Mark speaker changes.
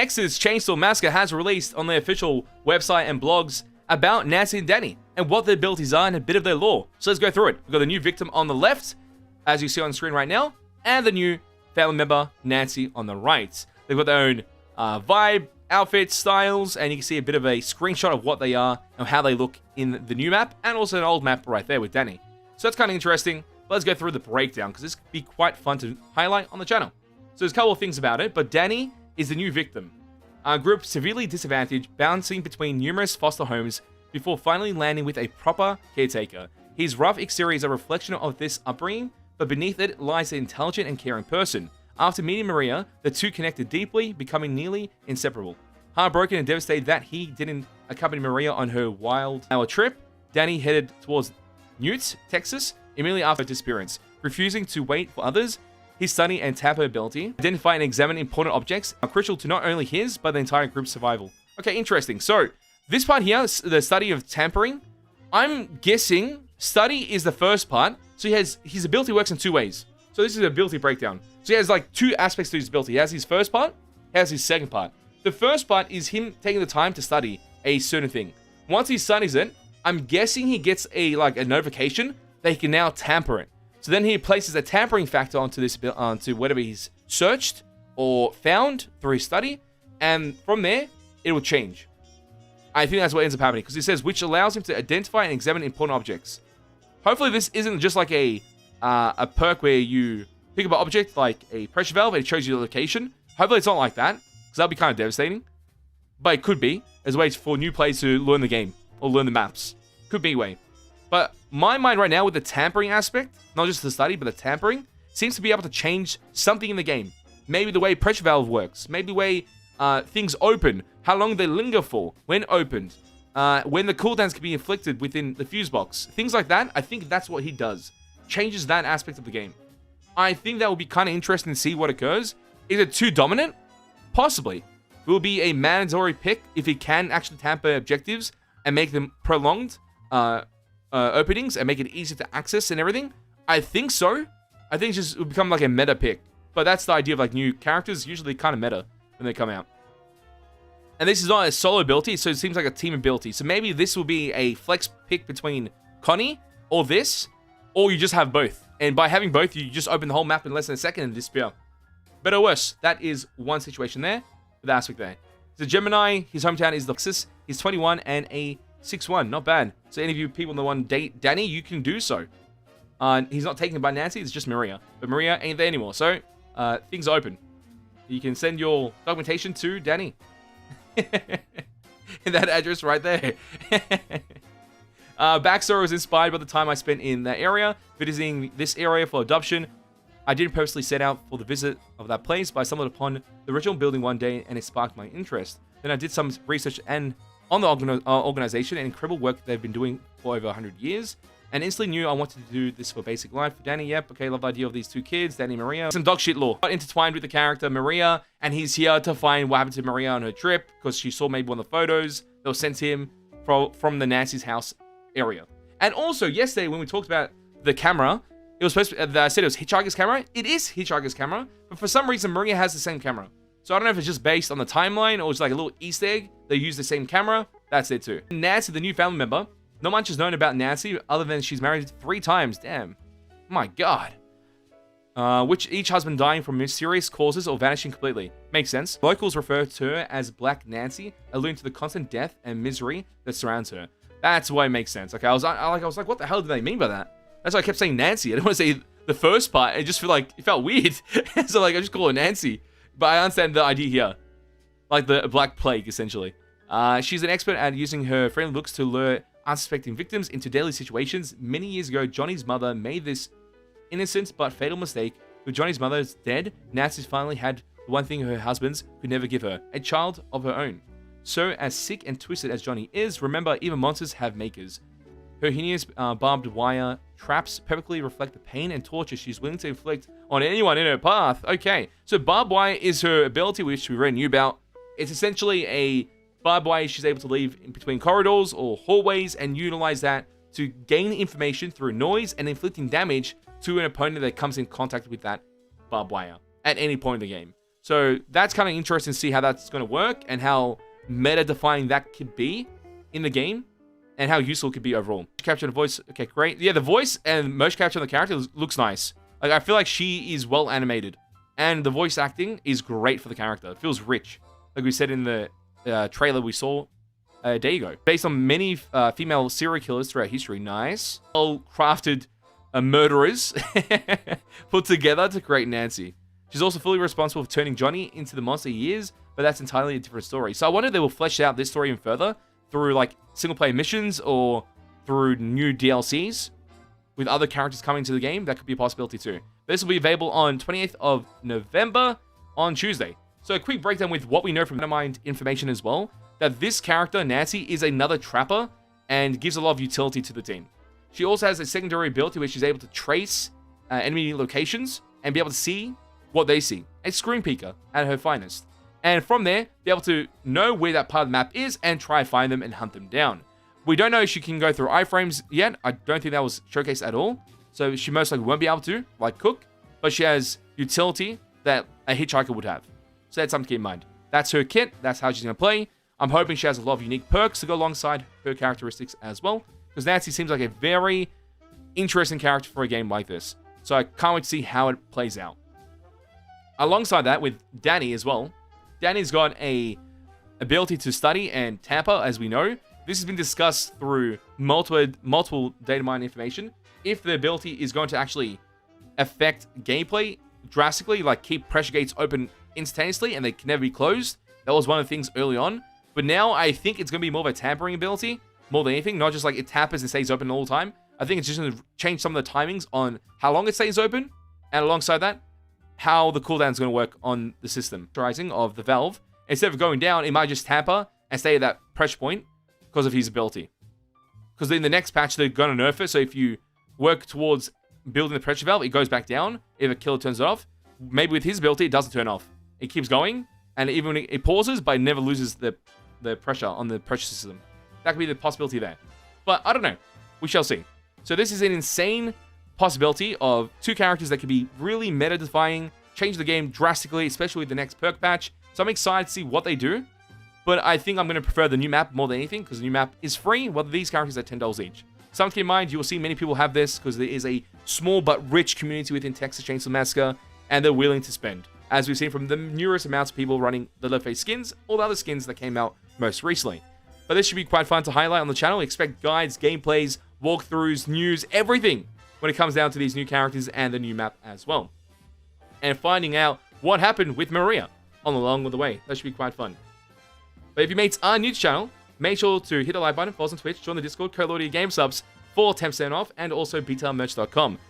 Speaker 1: X's Chainsaw Massacre has released on their official website and blogs about Nancy and Danny and what their abilities are and a bit of their lore. So let's go through it. We've got the new victim on the left, as you see on screen right now, and the new family member, Nancy, on the right. They've got their own vibe, outfits, styles, and you can see a bit of a screenshot of what they are and how they look in the new map, and also an old map right there with Danny. So that's kind of interesting. Let's go through the breakdown, because this could be quite fun to highlight on the channel. So there's a couple of things about it, but Danny is the new victim. A group severely disadvantaged, bouncing between numerous foster homes before finally landing with a proper caretaker. His rough exterior is a reflection of this upbringing, but beneath it lies an intelligent and caring person. After meeting Maria, the two connected deeply, becoming nearly inseparable. Heartbroken and devastated that he didn't accompany Maria on her wild-hour trip, Danny headed towards Newt, Texas, immediately after her disappearance. Refusing to wait for others, his study and tamper ability, identify and examine important objects, are crucial to not only his, but the entire group's survival. Okay, interesting. So, this part here, the study of tampering, I'm guessing study is the first part. So his ability works in two ways. So this is an ability breakdown. So he has like two aspects to his ability. He has his first part, he has his second part. The first part is him taking the time to study a certain thing. Once he studies it, I'm guessing he gets a notification that he can now tamper it. So then he places a tampering factor onto whatever he's searched or found through his study, and from there, it will change. I think that's what ends up happening, because it says, which allows him to identify and examine important objects. Hopefully this isn't just like a perk where you pick up an object like a pressure valve and it shows you the location. Hopefully it's not like that, because that'll be kind of devastating. But it could be, as a way for new players to learn the game, or learn the maps. Could be a way. But my mind right now with the tampering aspect, not just the study, but the tampering, seems to be able to change something in the game. Maybe the way pressure valve works. Maybe the way things open. How long they linger for when opened. When the cooldowns can be inflicted within the fuse box. Things like that, I think that's what he does. Changes that aspect of the game. I think that will be kind of interesting to see what occurs. Is it too dominant? Possibly. It will be a mandatory pick if he can actually tamper objectives and make them prolonged openings and make it easier to access and everything. I think so. I think it just will become like a meta pick. But that's the idea of like new characters, usually kind of meta when they come out. And this is not a solo ability, so it seems like a team ability. So maybe this will be a flex pick between Connie or this, or you just have both. And by having both, you just open the whole map in less than a second and disappear. Better or worse, that is one situation there, with the aspect there. So Gemini, his hometown is Texas. He's 21 and a 6'1", not bad. So any of you people that want to date Danny, you can do so. He's not taken by Nancy, it's just Maria. But Maria ain't there anymore, so things are open. You can send your documentation to Danny. In that address right there. Backstory was inspired by the time I spent in that area, visiting this area for adoption. I didn't purposely set out for the visit of that place, but I stumbled upon the original building one day and it sparked my interest. Then I did some research on the organization and incredible work they've been doing for over 100 years. And instantly knew I wanted to do this for basic life for Danny. Yep, okay, love the idea of these two kids, Danny and Maria. Some dog shit lore. Got intertwined with the character Maria, and he's here to find what happened to Maria on her trip, because she saw maybe one of the photos that was sent to him from the Nancy's house area. And also, yesterday when we talked about the camera, it was supposed to, I said it was Hitchhiker's camera. It is Hitchhiker's camera, but for some reason Maria has the same camera. So I don't know if it's just based on the timeline, or it's like a little Easter egg. They use the same camera. That's it too. Nancy, the new family member. Not much is known about Nancy, other than she's married 3 times. Damn. My God. Which each husband dying from mysterious causes or vanishing completely. Makes sense. Locals refer to her as Black Nancy, alluding to the constant death and misery that surrounds her. That's why it makes sense. Okay, I was like, what the hell do they mean by that? That's why I kept saying Nancy. I didn't want to say the first part. It just felt weird. So like, I just call her Nancy. But I understand the idea here. Like the Black Plague, essentially. She's an expert at using her friendly looks to lure unsuspecting victims into deadly situations. Many years ago, Johnny's mother made this innocent but fatal mistake. With Johnny's mother dead, Nancy's finally had the one thing her husbands could never give her, a child of her own. So, as sick and twisted as Johnny is, remember, even monsters have makers. Her hideous barbed wire traps perfectly reflect the pain and torture she's willing to inflict on anyone in her path. Okay, so barbed wire is her ability, which we already knew about. It's essentially a barbed wire she's able to leave in between corridors or hallways and utilize that to gain information through noise and inflicting damage to an opponent that comes in contact with that barbed wire at any point in the game. So that's kind of interesting to see how that's going to work and how meta-defining that could be in the game and how useful it could be overall. Capture the voice. Okay, great. Yeah, the voice and motion capture on the character looks nice. Like, I feel like she is well animated and the voice acting is great for the character. It feels rich. Like we said in the trailer we saw a day ago. Based on many female serial killers throughout history. Nice. Well-crafted murderers put together to create Nancy. She's also fully responsible for turning Johnny into the monster he is, but that's entirely a different story. So I wonder if they will flesh out this story even further through like single-player missions or through new DLCs with other characters coming to the game. That could be a possibility too. This will be available on 28th of November on Tuesday. So a quick breakdown with what we know from Dynamite information as well, that this character, Nancy, is another trapper and gives a lot of utility to the team. She also has a secondary ability where she's able to trace enemy locations and be able to see what they see. A screen peeker at her finest. And from there, be able to know where that part of the map is and try and find them and hunt them down. We don't know if she can go through iframes yet. I don't think that was showcased at all. So she most likely won't be able to, like Cook. But she has utility that a hitchhiker would have. So that's something to keep in mind. That's her kit. That's how she's going to play. I'm hoping she has a lot of unique perks to go alongside her characteristics as well. Because Nancy seems like a very interesting character for a game like this. So I can't wait to see how it plays out. Alongside that, with Danny as well. Danny's got a ability to study and tamper, as we know. This has been discussed through multiple data mine information. If the ability is going to actually affect gameplay drastically, like keep pressure gates open instantaneously and they can never be closed. That was one of the things early on. But now I think it's going to be more of a tampering ability, more than anything. Not just like it tampers and stays open all the time. I think it's just going to change some of the timings on how long it stays open. And alongside that, how the cooldown is going to work on the system. Rising of the valve. Instead of going down, it might just tamper and stay at that pressure point because of his ability. Because in the next patch, they're going to nerf it. So if you work towards building the pressure valve, it goes back down. If a killer turns it off, maybe with his ability, it doesn't turn off. It keeps going. And even when it pauses, but it never loses the pressure on the pressure system. That could be the possibility there. But I don't know. We shall see. So this is an insane possibility of two characters that could be really meta-defying, change the game drastically, especially with the next perk patch. So I'm excited to see what they do. But I think I'm going to prefer the new map more than anything, because the new map is free, while these characters are $10 each. Something to keep in mind, you will see many people have this, because there is a small but rich community within Texas Chainsaw Massacre, and they're willing to spend. As we've seen from the numerous amounts of people running the Leatherface skins, or the other skins that came out most recently. But this should be quite fun to highlight on the channel. Expect guides, gameplays, walkthroughs, news, everything when it comes down to these new characters and the new map as well. And finding out what happened with Maria along the way. That should be quite fun. But if you mates are new to the channel, make sure to hit the like button, follow us on Twitch, join the Discord, code Lordy Game Subs for 10% off, and also BTLmerch.com.